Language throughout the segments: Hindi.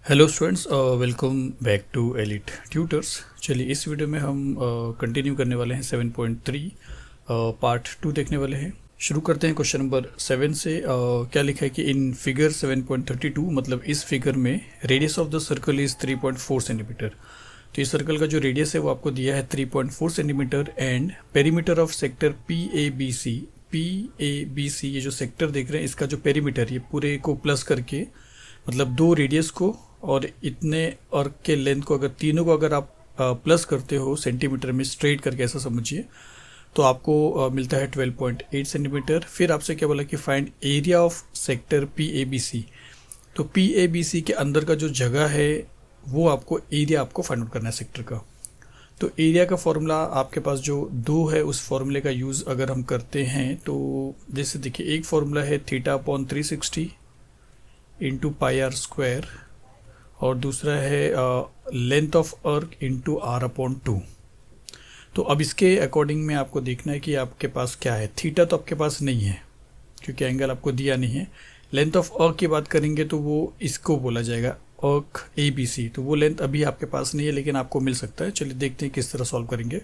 Hello students, welcome back to Elite Tutors. चलिए इस वीडियो में हम कंटिन्यू करने वाले हैं 7.3 पार्ट 2 देखने वाले हैं। शुरू करते हैं क्वेश्चन नंबर 7 से। क्या लिखा है कि इन फिगर 7.32 मतलब इस फिगर में radius of the circle is 3.4 centimetre. तो इस सर्कल का जो रेडियस है वो आपको दिया है 3.4 centimetre and perimeter of sector PABC ये जो सेक्टर देख रहे हैं इसका जो पेरीमीटर ये पूरे को प्लस करके मतलब दो रेडियस को और इतने और के लेंथ को अगर तीनों को अगर आप प्लस करते हो सेंटीमीटर में स्ट्रेट करके ऐसा समझिए तो आपको मिलता है 12.8 सेंटीमीटर। फिर आपसे क्या बोला कि find area of sector PABC। तो PABC के अंदर का जो जगह है वो आपको एरिया आपको फाइंड आउट करना है सेक्टर का। तो एरिया का फॉर्मूला आपके पास जो दो है उस फॉर्मूले का यूज़ अगर हम करते हैं तो जैसे देखिए एक फॉर्मूला है θ/360 इंटू पाई आर स्क्वायर और दूसरा है लेंथ ऑफ अर्क इंटू R/2। तो अब इसके अकॉर्डिंग में आपको देखना है कि आपके पास क्या है। थीटा तो आपके पास नहीं है क्योंकि एंगल आपको दिया नहीं है। लेंथ ऑफ अर्क की बात करेंगे तो वो इसको बोला जाएगा अर्क ABC। तो वो लेंथ अभी आपके पास नहीं है लेकिन आपको मिल सकता है। चलिए देखते हैं किस तरह सॉल्व करेंगे।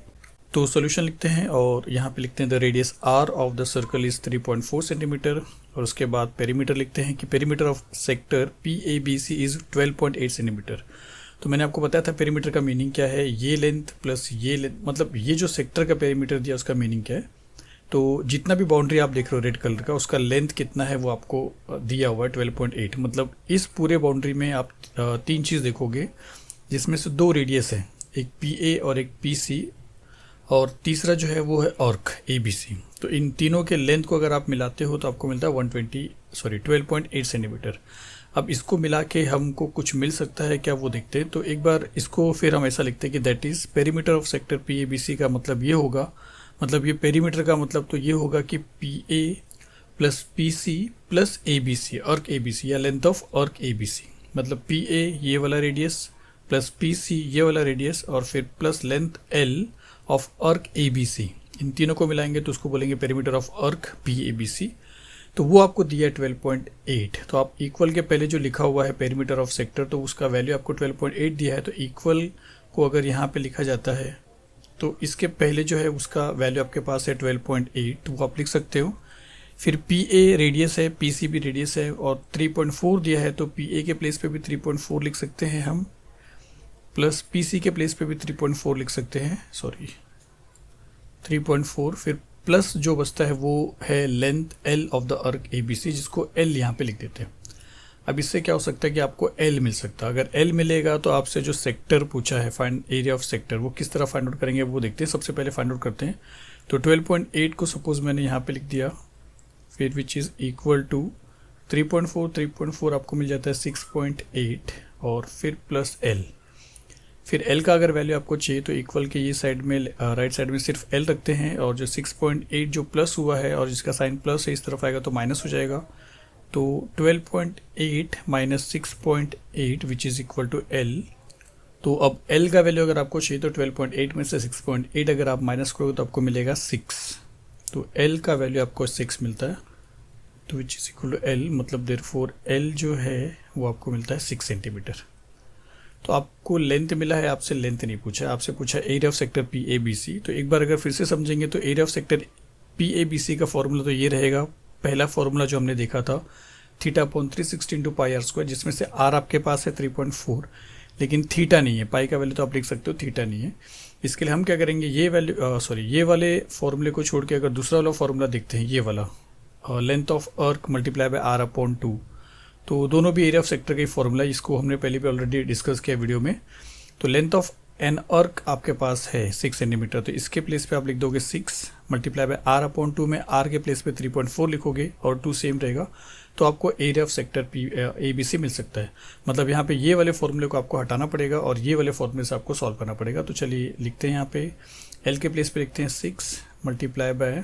तो सॉल्यूशन लिखते हैं और यहाँ पे लिखते हैं the radius R of the circle is 3.4 centimetre और उसके बाद पेरीमीटर लिखते हैं कि perimeter of sector PABC is 12.8 centimetre. तो मैंने आपको बताया था पेरीमीटर का मीनिंग क्या है, ये लेंथ प्लस ये लेंथ मतलब ये जो सेक्टर का पेरीमीटर दिया उसका मीनिंग क्या है। तो जितना भी बाउंड्री आप देख रहे हो रेड कलर का उसका लेंथ कितना है वो आपको दिया हुआ है 12.8। मतलब इस पूरे बाउंड्री में आप तीन चीज़ देखोगे जिसमें से दो रेडियस है, एक PA और एक PC और तीसरा जो है वो है अर्क ABC। तो इन तीनों के लेंथ को अगर आप मिलाते हो तो आपको मिलता है 12.8 सेंटीमीटर। अब इसको मिला के हमको कुछ मिल सकता है क्या वो देखते हैं। तो एक बार इसको फिर हम ऐसा लिखते हैं कि that is perimeter of sector PABC का मतलब ये होगा, मतलब ये पेरीमीटर का मतलब तो ये होगा कि PA plus PC plus ABC अर्क ABC या लेंथ ऑफ अर्क ABC। मतलब PA ये वाला रेडियस प्लस PC ये वाला रेडियस और फिर प्लस लेंथ L ऑफ अर्क ABC। इन तीनों को मिलाएंगे तो उसको बोलेंगे पेरीमीटर ऑफ अर्क PABC। तो वो आपको दिया है 12.8। तो आप इक्वल के पहले जो लिखा हुआ है पेरीमीटर ऑफ सेक्टर तो उसका वैल्यू आपको 12.8 दिया है। तो इक्वल को अगर यहाँ पे लिखा जाता है तो इसके पहले जो है उसका वैल्यू आपके पास है 12.8 तो वो आप लिख सकते हो। फिर PA रेडियस है, PC भी रेडियस है और 3.4 दिया है तो PA के प्लेस पे भी 3.4 लिख सकते हैं हम, प्लस PC के प्लेस पे भी 3.4 लिख सकते हैं, 3.4। फिर प्लस जो बचता है वो है लेंथ L ऑफ द अर्क ABC जिसको L यहाँ पे लिख देते हैं। अब इससे क्या हो सकता है कि आपको L मिल सकता है। अगर L मिलेगा तो आपसे जो सेक्टर पूछा है फाइंड एरिया ऑफ सेक्टर वो किस तरह फाइंड आउट करेंगे वो देखते हैं। सबसे पहले फाइंड आउट करते हैं। तो 12.8 को सपोज मैंने यहाँ पे लिख दिया, फिर विच इज़ इक्वल टू 3.4 आपको मिल जाता है 6.8 और फिर प्लस L। फिर L का अगर वैल्यू आपको चाहिए तो इक्वल के ये साइड में राइट साइड में सिर्फ L रखते हैं और जो 6.8 जो प्लस हुआ है और जिसका साइन प्लस है इस तरफ आएगा तो माइनस हो जाएगा। तो 12.8 minus 6.8 which is equal to L। तो अब L का वैल्यू अगर आपको चाहिए तो 12.8 में से 6.8 अगर आप माइनस करोगे तो आपको मिलेगा 6। तो L का वैल्यू आपको 6 मिलता है तो which is equal to L। मतलब देयरफॉर L जो है वो आपको मिलता है 6 सेंटीमीटर। तो आपको लेंथ मिला है, आपसे लेंथ नहीं पूछा, आपसे पूछा एरिया ऑफ सेक्टर PABC। तो एक बार अगर फिर से समझेंगे तो एरिया ऑफ सेक्टर PABC का फॉर्मूला तो ये रहेगा, पहला फॉर्मूला जो हमने देखा था θ/360 इंटू पाई आर स्क्वायर जिसमें से R आपके पास है 3.4 लेकिन थीटा नहीं है। पाई का वैल्यू तो आप लिख सकते हो, थीटा नहीं है। इसके लिए हम क्या करेंगे, ये वैल्यू ये वाले फॉर्मूले को छोड़ के अगर दूसरा वाला फॉर्मूला देखते हैं, ये वाला लेंथ ऑफ अर्क मल्टीप्लाई बाय R/2। तो दोनों भी एरिया ऑफ सेक्टर का ही फॉर्मूला, इसको हमने पहले भी ऑलरेडी डिस्कस किया वीडियो में। तो लेंथ ऑफ एन अर्क आपके पास है 6 सेंटीमीटर तो इसके प्लेस पे आप लिख दोगे 6 मल्टीप्लाई बाय R/2 में R के प्लेस पे 3.4 लिखोगे और 2 सेम रहेगा तो आपको एरिया ऑफ सेक्टर ABC मिल सकता है। मतलब यहाँ पे ये वाले फॉर्मूले को आपको हटाना पड़ेगा और ये वाले फॉर्मूले से आपको सॉल्व करना पड़ेगा। तो चलिए लिखते हैं, यहाँ पे L के प्लेस पे लिखते हैं 6 मल्टीप्लाई बाय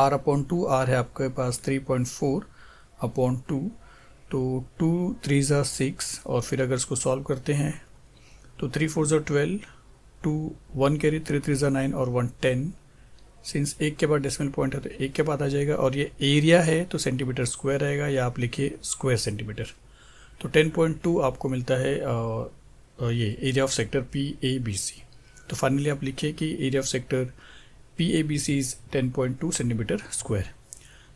R/2। R है आपके पास 3.4/2 तो 2 3 ज़ा 6 और फिर अगर इसको सॉल्व करते हैं तो 3 4 ज़ा 12, 2 1 कैरी, 3 3 ज़ा 9 और 1 10। सिंस एक के बाद डेसिमल पॉइंट है तो एक के बाद आ जाएगा और ये एरिया है तो सेंटीमीटर स्क्वायर आएगा या आप लिखिए स्क्वायर सेंटीमीटर। तो 10.2 आपको मिलता है ये एरिया ऑफ सेक्टर PABC। तो फाइनली आप लिखिए कि area of sector PABC is 10.2 centimetre square.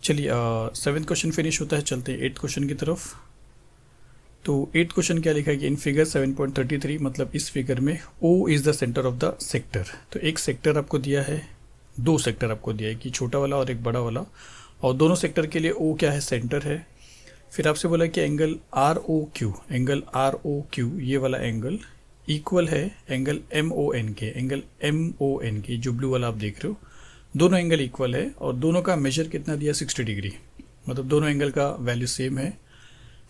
चलिए 7th क्वेश्चन फिनिश होता है, चलते हैं 8th क्वेश्चन की तरफ। तो 8th क्वेश्चन क्या लिखा है कि इन फिगर 7.33 मतलब इस फिगर में O is the centre of the sector. तो एक सेक्टर आपको दिया है, दो सेक्टर आपको दिया है कि छोटा वाला और एक बड़ा वाला, और दोनों सेक्टर के लिए O क्या है, सेंटर है। फिर आपसे बोला कि एंगल ROQ ये वाला एंगल इक्वल है एंगल MON के, जो ब्लू वाला आप देख रहे हो, दोनों एंगल इक्वल है और दोनों का मेजर कितना दिया, 60 डिग्री, मतलब दोनों एंगल का वैल्यू सेम है।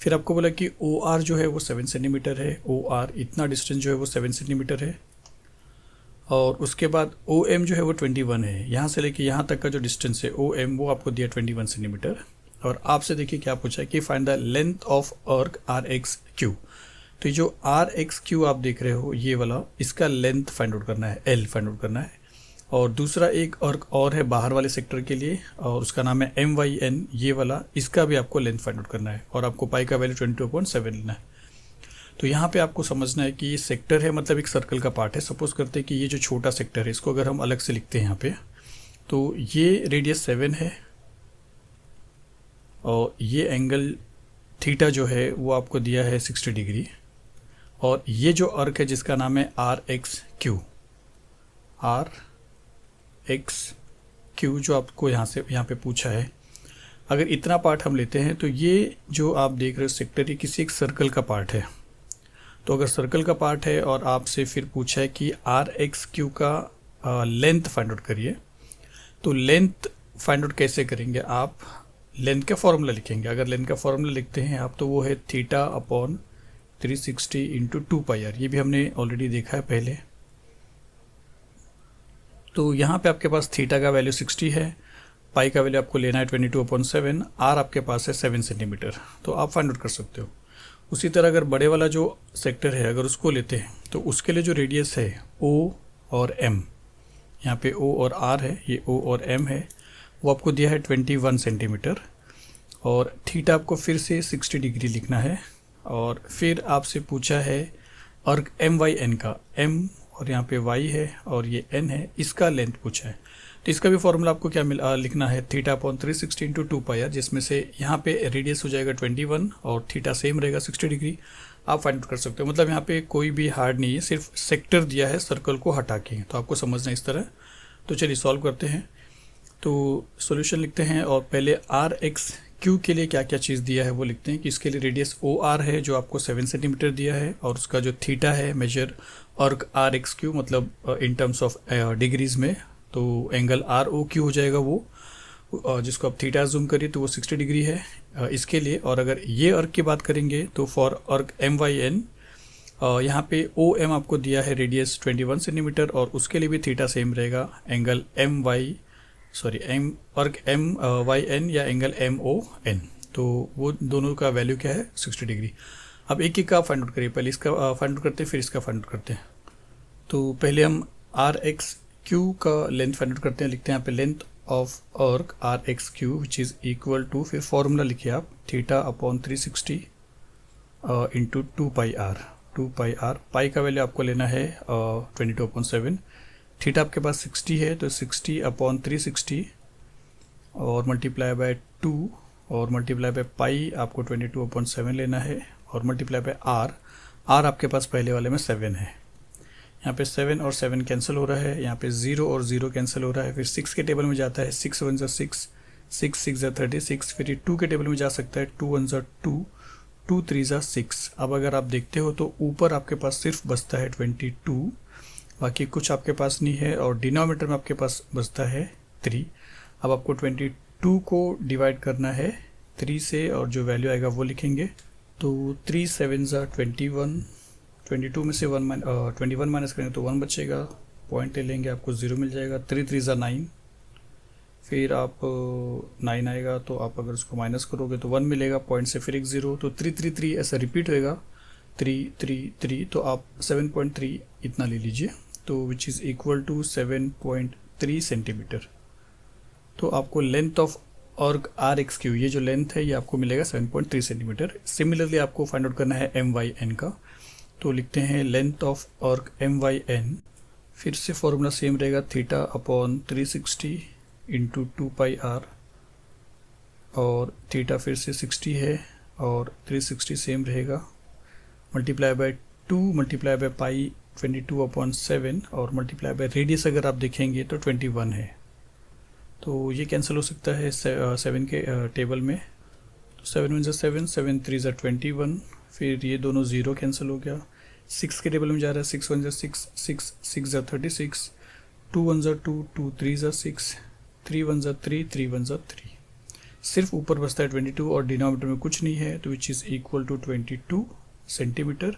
फिर आपको बोला कि OR जो है वो 7 सेंटीमीटर है, OR इतना डिस्टेंस जो है वो 7 सेंटीमीटर है, और उसके बाद OM जो है वो 21 है, यहाँ से लेके यहाँ तक का जो डिस्टेंस है OM वो आपको दिया 21 सेंटीमीटर। और आपसे देखिए क्या पूछा है कि find the length of arc RXQ। तो ये जो RXQ आप देख रहे हो ये वाला, इसका लेंथ फाइंड आउट करना है, L फाइंड आउट करना है। और दूसरा एक और है बाहर वाले सेक्टर के लिए, और उसका नाम है MYN ये वाला, इसका भी आपको लेंथ फाइंड आउट करना है, और आपको पाई का वैल्यू 22.7 लेना है। तो यहाँ पे आपको समझना है कि ये सेक्टर है मतलब एक सर्कल का पार्ट है। सपोज करते हैं कि ये जो छोटा सेक्टर है इसको अगर हम अलग से लिखते हैं यहाँ पे, तो ये रेडियस 7 है और ये एंगल थीटा जो है वो आपको दिया है 60 डिग्री, और ये जो आर्क है जिसका नाम है RXQ जो आपको यहाँ पे पूछा है, अगर इतना पार्ट हम लेते हैं तो ये जो आप देख रहे हो सेक्टर, ये किसी एक सर्कल का पार्ट है। तो अगर सर्कल का पार्ट है और आपसे फिर पूछा है कि RXQ का लेंथ फाइंड आउट करिए, तो लेंथ फाइंड आउट कैसे करेंगे आप, लेंथ का फॉर्मूला लिखेंगे। अगर लेंथ का फॉर्मूला लिखते हैं आप तो वो है θ/360 इंटू 2πr, ये भी हमने ऑलरेडी देखा है पहले। तो यहाँ पे आपके पास थीटा का वैल्यू 60 है, पाई का वैल्यू आपको लेना है 22/7, आर आपके पास है 7 सेंटीमीटर, तो आप फाइंड आउट कर सकते हो। उसी तरह अगर बड़े वाला जो सेक्टर है अगर उसको लेते हैं तो उसके लिए जो रेडियस है O और M, यहाँ पे O और R है, ये O और M है, वो आपको दिया है 21 सेंटीमीटर, और थीटा आपको फिर से 60 डिग्री लिखना है। और फिर आपसे पूछा है आर्क MYN का, M और यहाँ पे Y है और ये N है, इसका लेंथ पूछा है। तो इसका भी फॉर्मूला आपको क्या लिखना है, θ/360 इंटू 2πr, जिसमें से यहाँ पे रेडियस हो जाएगा 21 और थीटा सेम रहेगा 60 डिग्री। आप फाइंड आउट कर सकते हो, मतलब यहाँ पे कोई भी हार्ड नहीं है, सिर्फ सेक्टर दिया है सर्कल को हटा के, तो आपको समझना इस तरह। तो चलिए सॉल्व करते हैं। तो सॉल्यूशन लिखते हैं और पहले RXQ के लिए क्या क्या चीज़ दिया है वो लिखते हैं कि इसके लिए रेडियस OR है जो आपको 7 सेंटीमीटर दिया है, और उसका जो थीटा है मेजर आर्क RXQ मतलब इन टर्म्स ऑफ डिग्रीज में, तो एंगल ROQ हो जाएगा वो, जिसको आप थीटा जूम करिए तो वो 60 डिग्री है इसके लिए। और अगर ये आर्क की बात करेंगे तो फॉर आर्क MYN यहाँ पे OM आपको दिया है रेडियस 21 सेंटीमीटर, और उसके लिए भी थीटा सेम रहेगा, एंगल आर्क MYN या एंगल MON, तो वो दोनों का वैल्यू क्या है, 60 डिग्री। अब एक एक का फाइंड आउट करिए, पहले इसका फाइंड आउट करते हैं फिर इसका फाइंड आउट करते हैं। तो पहले हम RXQ का लेंथ फाइंड आउट करते हैं, लिखते हैं यहाँ पे length of arc RXQ which is equal to, फिर फॉर्मूला लिखिए आप θ/360 इंटू 2πr, पाई का वैल्यू आपको लेना है 22/7, थीटा आपके पास 60 है तो 60/360 और मल्टीप्लाई बाय 2 और मल्टीप्लाई बाय पाई आपको 22/7 लेना है, और मल्टीप्लाई बाय आर आपके पास पहले वाले में 7 है, यहाँ पे 7 और 7 कैंसिल हो रहा है, यहाँ पे 0 और 0 कैंसिल हो रहा है, फिर 6 के टेबल में जाता है, 6 1 6, 6 6 36, फिर 2 के टेबल में जा सकता है, 2 1 2, 2 3 6। अब अगर आप देखते हो तो ऊपर आपके पास सिर्फ बचता है 22, बाकी कुछ आपके पास नहीं है, और डिनोमिनेटर में आपके पास बचता है 3। अब आपको 22 को डिवाइड करना है 3 से, और जो वैल्यू आएगा वो लिखेंगे। तो 3 7 21, 22 में से 21 माइनस करेंगे तो 1 बचेगा, पॉइंट ले लेंगे आपको 0 मिल जाएगा, 3 3 9, फिर आप 9 आएगा तो आप अगर उसको माइनस करोगे तो 1 मिलेगा, पॉइंट से फिर एक 0, तो 3 3 3 ऐसा रिपीट होएगा, 3 3 3, तो आप 7.3 इतना ले लीजिए, तो which is equal to 7.3 centimetre. तो आपको length of arc R X Q, ये जो लेंथ है ये आपको मिलेगा 7.3 सेंटीमीटर। सिमिलरली आपको फाइंड आउट करना है एम वाई एन का, तो लिखते हैं length of arc M Y N, फिर से फॉर्मूला सेम रहेगा theta upon 360 into 2 pi R, और थीटा फिर से 60 है और 360 सेम रहेगा, मल्टीप्लाई बाय 2 मल्टीप्लाई बाय पाई 22/7 और मल्टीप्लाई बाय रेडियस अगर आप देखेंगे तो 21 है। तो ये कैंसिल हो सकता है 7 के टेबल में, तो 7 वन ज़ा 7, 7 3 ज़ा 21, फिर ये दोनों ज़ीरो कैंसिल हो गया। 6 के टेबल में जा रहा है, 6 1 ज़ा 6, 6 6 ज़ा 36, 2 1 ज़ा 2, 2 3 ज़ा 6, 3 1 ज़ा 3, 3 1 ज़ा 3, सिर्फ ऊपर बचता है 22 और डिनोमिनेटर में कुछ नहीं है, तो which is equal to 22 centimetre.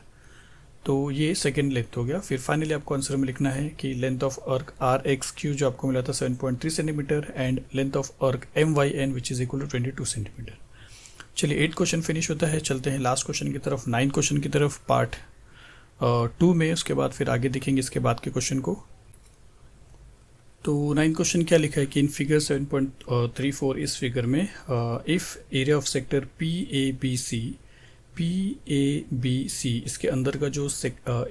तो ये सेकेंड लेंथ हो गया। फिर फाइनली आपको आंसर में लिखना है कि length of arc R X Q जो आपको मिला था 7.3 centimetre and length of arc M Y N which is equal to 22 centimetre. चलिए 8 क्वेश्चन फिनिश होता है, चलते हैं लास्ट क्वेश्चन की तरफ, 9 क्वेश्चन की तरफ पार्ट 2 में, उसके बाद फिर आगे देखेंगे इसके बाद के क्वेश्चन को। तो 9 क्वेश्चन क्या लिखा है कि इन फिगर 7.34 इस फिगर में if area of sector PABC इसके अंदर का जो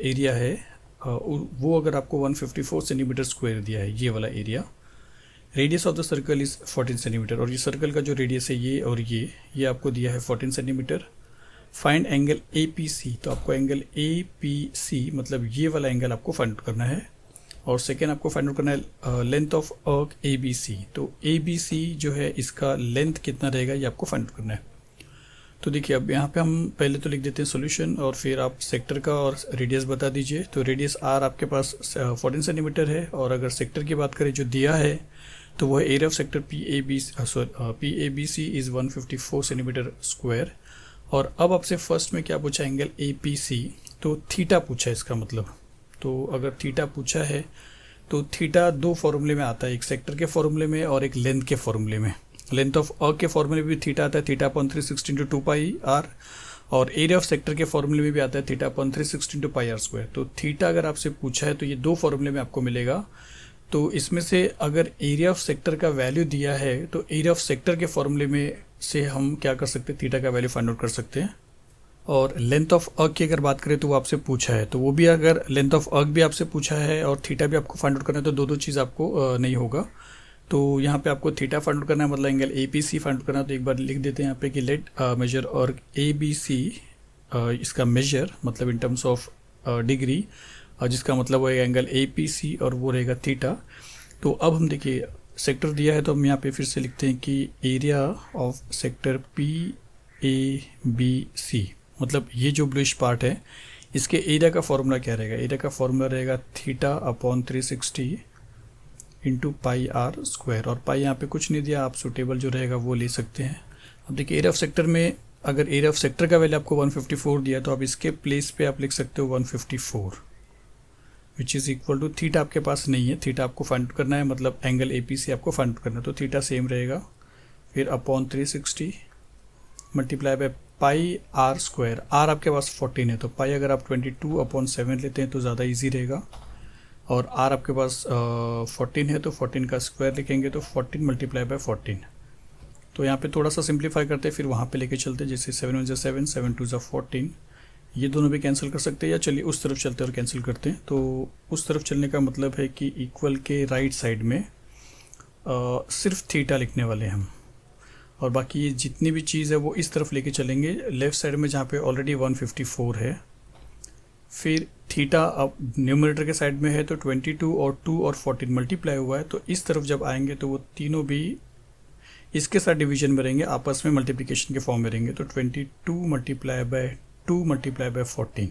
एरिया है वो अगर आपको 154 सेंटीमीटर स्क्वायर दिया है, ये वाला area, radius of the circle is 14 centimetre, और ये सर्कल का जो रेडियस है ये और ये आपको दिया है 14 सेंटीमीटर। फाइंड एंगल APC, तो आपको एंगल APC मतलब ये वाला एंगल आपको फाइंड आउट करना है, और सेकेंड आपको फाइंड आउट करना है लेंथ ऑफ आर्क ABC। तो ABC जो है इसका लेंथ कितना रहेगा ये आपको फाइंड आउट करना है। तो देखिए अब यहाँ पे हम पहले तो लिख देते हैं सॉल्यूशन, और फिर आप सेक्टर का और रेडियस बता दीजिए। तो रेडियस R आपके पास 14 सेंटीमीटर है, और अगर सेक्टर की बात करें जो दिया है तो वह area of sector PABC is 154 centimetre square. और अब आपसे फर्स्ट में क्या पूछा, एंगल APC, तो थीटा पूछा है इसका मतलब। तो अगर थीटा पूछा है तो थीटा दो फॉर्मूले में आता है, एक सेक्टर के फॉर्मूले में और एक लेंथ के फॉर्मूले में। लेंथ ऑफ आर्क के फॉर्मूले में भी थीटा आता है, theta upon 360 into 2 pi R, और एरिया ऑफ सेक्टर के फॉर्मूले में भी आता है theta upon 360 into pi R square. तो थीटा अगर आपसे पूछा है तो ये दो फॉर्मूले में आपको मिलेगा। तो इसमें से अगर एरिया ऑफ सेक्टर का वैल्यू दिया है तो एरिया ऑफ सेक्टर के फॉर्मूले में से हम क्या कर सकते हैं, थीटा का वैल्यू फाइंड आउट कर सकते हैं। और लेंथ ऑफ आर्क की अगर बात करें तो वो आपसे पूछा है, तो वो भी अगर लेंथ ऑफ आर्क भी आपसे पूछा है और थीटा भी आपको फाइंड आउट करना है तो दो चीज़ आपको नहीं होगा। तो यहाँ पे आपको थीटा फाइंड आउट करना है, मतलब एंगल APC फाइंड आउट करना है। तो एक बार लिख देते हैं यहाँ पे कि लेट मेजर और ABC, इसका मेजर मतलब इन टर्म्स ऑफ डिग्री, जिसका मतलब वो एंगल APC और वो रहेगा थीटा। तो अब हम देखिए सेक्टर दिया है तो हम यहाँ पे फिर से लिखते हैं कि एरिया ऑफ सेक्टर PABC, मतलब ये जो ब्लूइश पार्ट है इसके एरिया का फॉर्मूला क्या रहेगा, एरिया का फॉर्मूला रहेगा theta upon 360 into pi R square, और पाई यहाँ पे कुछ नहीं दिया, आप सुटेबल जो रहेगा वो ले सकते हैं। अब देखिए एरिया ऑफ सेक्टर में अगर एरिया ऑफ सेक्टर का वैल्यू आपको 154 दिया तो आप इसके प्लेस पे आप लिख सकते हो 154 which is equal to, theta आपके पास नहीं है, थीटा आपको फाइंड आउट करना है, मतलब एंगल APC आपको फाइंड आउट करना है, तो थीटा सेम रहेगा, फिर upon 360 multiply by pi R square. R आपके पास 14 है तो पाई अगर आप 22/7 लेते हैं तो ज़्यादा इजी रहेगा, और आर आपके पास 14 है तो 14 का स्क्वायर लिखेंगे तो 14 मल्टीप्लाई बाय 14। तो यहाँ पे थोड़ा सा सिंप्लीफाई करते हैं, फिर वहाँ पे लेके चलते हैं, जैसे 7 1 ज़ा 7, 7 2 ज़ा 14, ये दोनों भी कैंसिल कर सकते हैं, या चलिए उस तरफ चलते हैं और कैंसिल करते हैं। तो उस तरफ चलने का मतलब है कि इक्वल के राइट साइड में सिर्फ थीटा लिखने वाले हैं हम, और बाकी ये जितनी भी चीज़ है वो इस तरफ लेके चलेंगे लेफ़्ट साइड में जहाँ पे ऑलरेडी 154 है। फिर थीटा अब न्यूमरेटर के साइड में है तो 22 और 2 और 14 मल्टीप्लाई हुआ है, तो इस तरफ जब आएंगे तो वो तीनों भी इसके साथ डिवीजन में रहेंगे, आपस में मल्टीप्लिकेशन के फॉर्म में रहेंगे। तो 22 मल्टीप्लाई बाय 2 मल्टीप्लाई बाय 14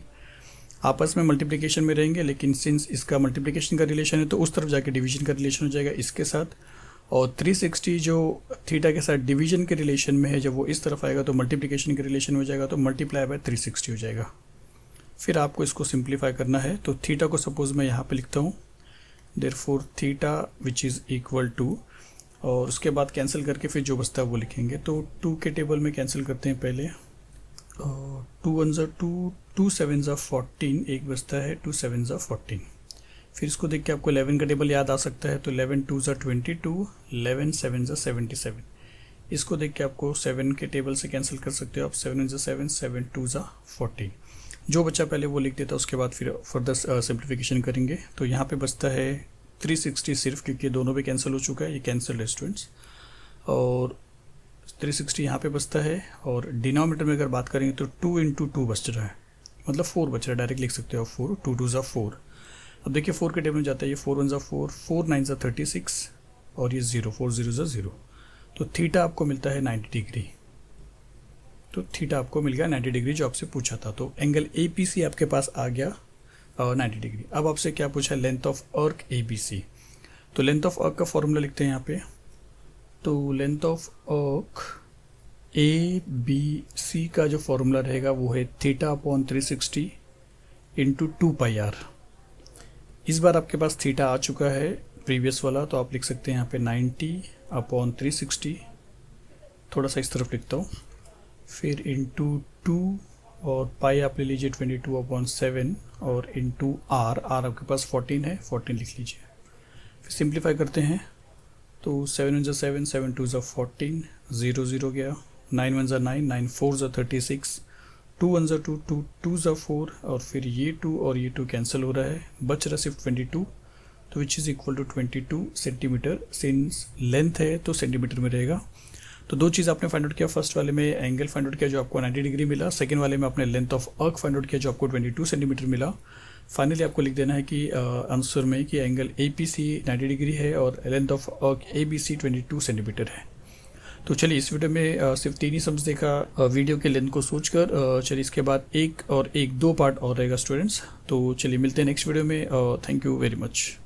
आपस में मल्टीप्लिकेशन में रहेंगे, लेकिन सिंस इसका मल्टीप्लिकेशन का रिलेशन है तो उस तरफ जाके डिवीजन का रिलेशन हो जाएगा इसके साथ, और 360 जो थीटा के साथ डिवीजन के रिलेशन में है जब वो इस तरफ आएगा तो मल्टीप्लिकेशन के रिलेशन हो जाएगा, तो मल्टीप्लाई बाय 360 हो जाएगा। फिर आपको इसको सिंप्लीफाई करना है, तो थीटा को सपोज मैं यहाँ पे लिखता हूँ, therefore theta which is equal to, और उसके बाद कैंसिल करके फिर जो बचता है वो लिखेंगे। तो 2 के टेबल में कैंसिल करते हैं पहले, 2 1 ज़ा 2, 2 7 ज़ा 14, एक बचता है 2 7 ज़ा 14। फिर इसको देख के आपको 11 का टेबल याद आ सकता है, तो 11 2 ज़ा 22, 11 7 ज़ा 77, इसको देख के आपको 7 के टेबल से कैंसिल कर सकते हो आप। 7 × 7, 7 × 2 = 14। जो बच्चा पहले वो लिख देता, उसके बाद फिर फर्दर सिंप्लीफिकेशन करेंगे। तो यहाँ पे बचता है 360 सिर्फ, क्योंकि दोनों भी कैंसिल हो चुका है, ये कैंसिल है स्टूडेंट्स। और 360 यहाँ पे बचता है, और डिनोमिनेटर में अगर बात करेंगे तो 2 × 2 बच रहा है, मतलब 4 बच रहा है, डायरेक्ट लिख सकते हो 4, 2 × 2 = 4। अब देखिए 4 के टेबल में जाता है, ये 4 × 1 = 4, 4 × 9 = 36, और ये 0, 4 0 = 0। तो थीटा आपको मिलता है 90 डिग्री। तो थीटा आपको मिल गया 90 डिग्री, जो आपसे पूछा था। तो एंगल APC आपके पास आ गया 90 डिग्री। अब आपसे क्या पूछा है, लेंथ ऑफ आर्क ABC। तो लेंथ ऑफ आर्क का फॉर्मूला लिखते हैं यहाँ पे। तो लेंथ ऑफ आर्क ABC का जो फॉर्मूला रहेगा वो है θ/360 × 2πr। इस बार आपके पास थीटा आ चुका है प्रीवियस वाला, तो आप लिख सकते हैं यहाँ पे 90/360, थोड़ा सा इस तरफ लिखता हूँ, फिर इंटू 2, और पाई आप ले लीजिए 22/7, और इंटू r आपके पास 14 है, 14 लिख लीजिए। फिर सिंप्लीफाई करते हैं, तो 7 × 7, 7 × 2 = 14, 0 0 गया, 9 × 1 = 9, 9 × 4 = 36, 2 × 1 = 2, 2 2 = 4, और फिर ये 2 और ये 2 कैंसिल हो रहा है, बच रहा सिर्फ 22, तो which is equal to 22 centimetre. Since length है तो सेंटीमीटर में रहेगा। तो दो चीज़ आपने फाइंड आउट किया, फर्स्ट वाले में एंगल फाइंड आउट किया जो आपको 90 डिग्री मिला, सेकंड वाले में आपने length of arc find out किया जो आपको 22 सेंटीमीटर मिला। फाइनली आपको लिख देना है कि आंसर में कि एंगल APC 90 डिग्री है और length of arc ABC 22 centimetre है। तो चलिए इस वीडियो में सिर्फ 3 ही सम्स देखा वीडियो के लेंथ को सोचकर। चलिए इसके बाद एक 2 पार्ट और रहेगा स्टूडेंट्स। तो चलिए मिलते हैं नेक्स्ट वीडियो में। Thank you very much.